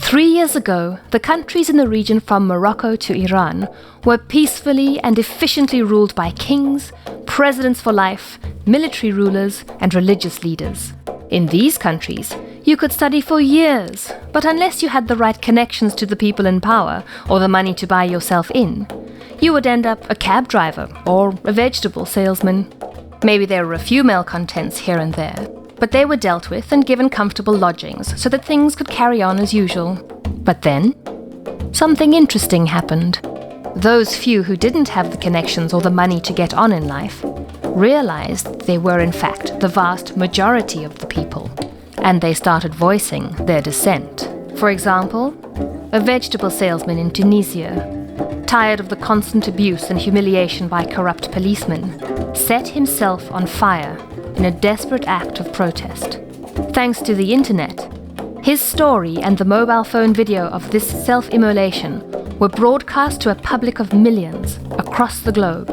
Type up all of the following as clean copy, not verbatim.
3 years ago, the countries in the region from Morocco to Iran were peacefully and efficiently ruled by kings, presidents for life, military rulers, and religious leaders. In these countries, you could study for years, but unless you had the right connections to the people in power or the money to buy yourself in, you would end up a cab driver or a vegetable salesman. Maybe there were a few malcontents here and there, but they were dealt with and given comfortable lodgings so that things could carry on as usual. But then, something interesting happened. Those few who didn't have the connections or the money to get on in life realized they were in fact the vast majority of the people, and they started voicing their dissent. For example, a vegetable salesman in Tunisia, tired of the constant abuse and humiliation by corrupt policemen, set himself on fire in a desperate act of protest. Thanks to the internet, his story and the mobile phone video of this self-immolation were broadcast to a public of millions across the globe,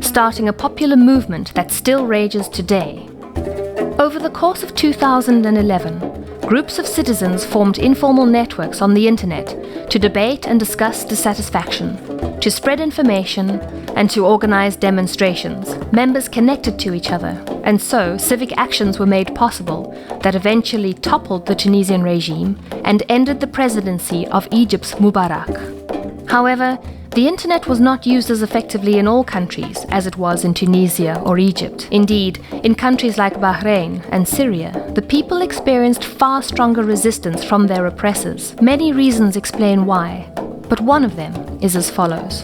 starting a popular movement that still rages today. Over the course of 2011, groups of citizens formed informal networks on the internet to debate and discuss dissatisfaction, to spread information, and to organize demonstrations. Members connected to each other, and so civic actions were made possible that eventually toppled the Tunisian regime and ended the presidency of Egypt's Mubarak. However, the internet was not used as effectively in all countries as it was in Tunisia or Egypt. Indeed, in countries like Bahrain and Syria, the people experienced far stronger resistance from their oppressors. Many reasons explain why, but one of them is as follows.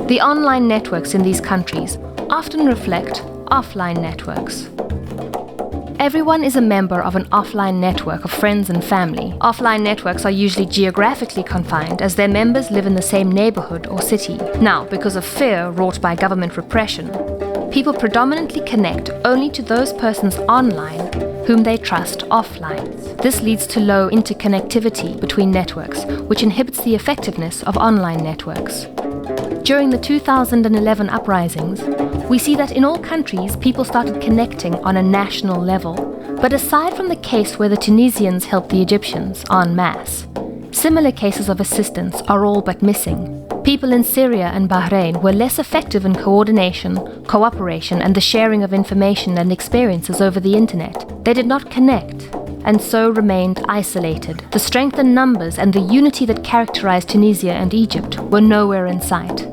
The online networks in these countries often reflect offline networks. Everyone is a member of an offline network of friends and family. Offline networks are usually geographically confined as their members live in the same neighborhood or city. Now, because of fear wrought by government repression, people predominantly connect only to those persons online whom they trust offline. This leads to low interconnectivity between networks, which inhibits the effectiveness of online networks. During the 2011 uprisings, we see that in all countries people started connecting on a national level. But aside from the case where the Tunisians helped the Egyptians en masse, similar cases of assistance are all but missing. People in Syria and Bahrain were less effective in coordination, cooperation, and the sharing of information and experiences over the internet. They did not connect, and so remained isolated. The strength in numbers and the unity that characterized Tunisia and Egypt were nowhere in sight.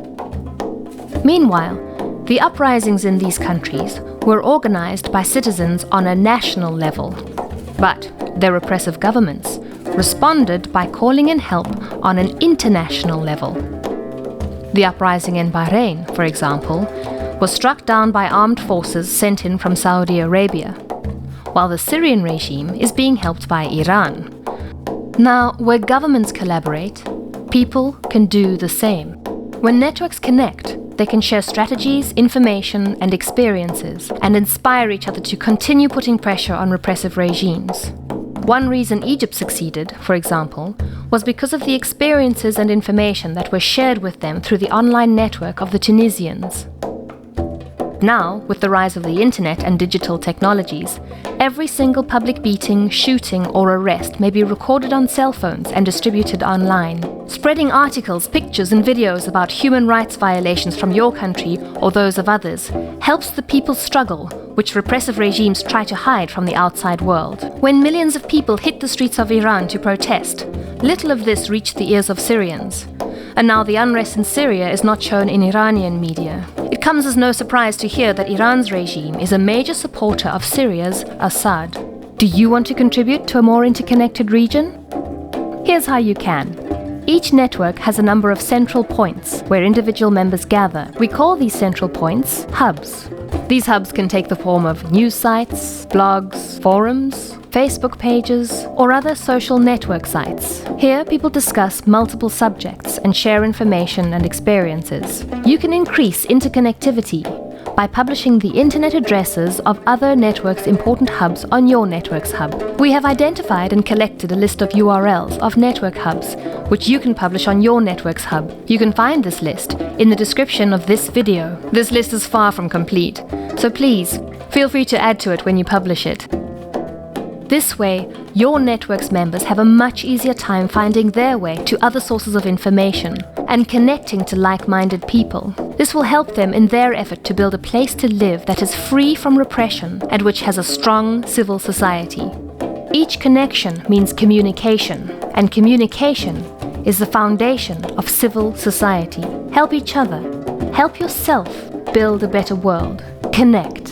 Meanwhile, the uprisings in these countries were organized by citizens on a national level, but their repressive governments responded by calling in help on an international level. The uprising in Bahrain, for example, was struck down by armed forces sent in from Saudi Arabia, while the Syrian regime is being helped by Iran. Now, where governments collaborate, people can do the same. When networks connect, they can share strategies, information, and experiences, and inspire each other to continue putting pressure on repressive regimes. One reason Egypt succeeded, for example, was because of the experiences and information that were shared with them through the online network of the Tunisians. Now, with the rise of the internet and digital technologies, every single public beating, shooting, or arrest may be recorded on cell phones and distributed online. Spreading articles, pictures, and videos about human rights violations from your country or those of others helps the people's struggle, which repressive regimes try to hide from the outside world. When millions of people hit the streets of Iran to protest, little of this reached the ears of Syrians. And now the unrest in Syria is not shown in Iranian media. It comes as no surprise to hear that Iran's regime is a major supporter of Syria's Assad. Do you want to contribute to a more interconnected region? Here's how you can. Each network has a number of central points where individual members gather. We call these central points hubs. These hubs can take the form of news sites, blogs, forums, Facebook pages, or other social network sites. Here, people discuss multiple subjects and share information and experiences. You can increase interconnectivity by publishing the internet addresses of other networks' important hubs on your network's hub. We have identified and collected a list of URLs of network hubs, which you can publish on your network's hub. You can find this list in the description of this video. This list is far from complete, so please, feel free to add to it when you publish it. This way, your network's members have a much easier time finding their way to other sources of information and connecting to like-minded people. This will help them in their effort to build a place to live that is free from repression and which has a strong civil society. Each connection means communication, and communication is the foundation of civil society. Help each other. Help yourself build a better world. Connect.